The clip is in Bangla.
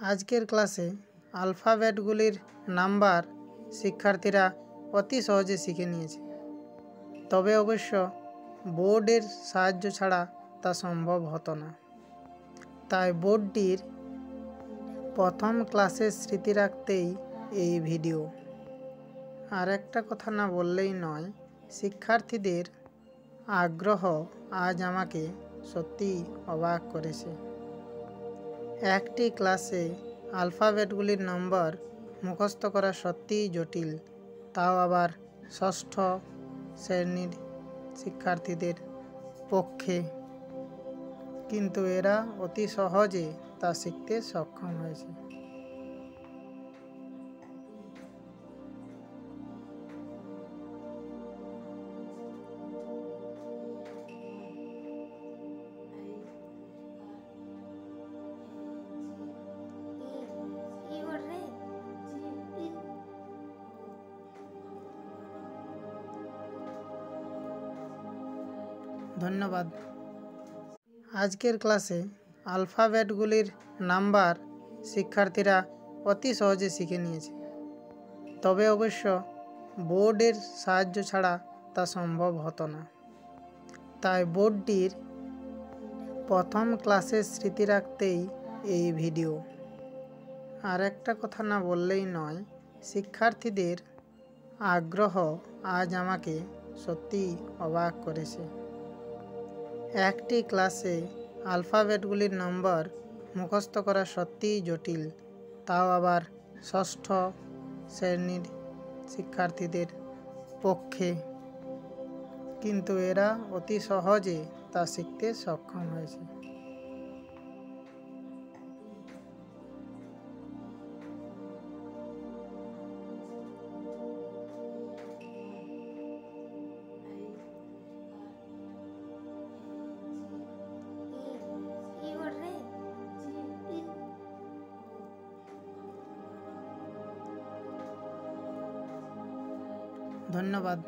আজকের ক্লাসে আলফাবেটগুলির নাম্বার শিক্ষার্থীরা অতি সহজে শিখে নিয়েছে। তবে অবশ্য বোর্ডের সাহায্য ছাড়া তা সম্ভব হতো না। তাই বোর্ডটির প্রথম ক্লাসের স্মৃতি রাখতেই এই ভিডিও। আর একটা কথা না বললেই নয়, শিক্ষার্থীদের আগ্রহ আজ আমাকে সত্যিই অবাক করেছে। একটি ক্লাসে আলফাবেটগুলির নম্বর মুখস্থ করা সত্যিই জটিল, তাও আবার ষষ্ঠ শ্রেণীর শিক্ষার্থীদের পক্ষে। কিন্তু এরা অতি সহজে তা শিখতে সক্ষম হয়েছে। ধন্যবাদ। আজকের ক্লাসে আলফাবেটগুলির নাম্বার শিক্ষার্থীরা অতি সহজে শিখে নিয়েছে। তবে অবশ্য বোর্ডের সাহায্য ছাড়া তা সম্ভব হতো না। তাই বোর্ডটির প্রথম ক্লাসের স্মৃতি রাখতেই এই ভিডিও। আর একটা কথা না বললেই নয়, শিক্ষার্থীদের আগ্রহ আজ আমাকে সত্যিই অবাক করেছে। একটি ক্লাসে আলফাবেটগুলির নম্বর মুখস্থ করা সত্যিই জটিল, তাও আবার ষষ্ঠ শ্রেণীর শিক্ষার্থীদের পক্ষে। কিন্তু এরা অতি সহজে তা শিখতে সক্ষম হয়েছে। ধন্যবাদ।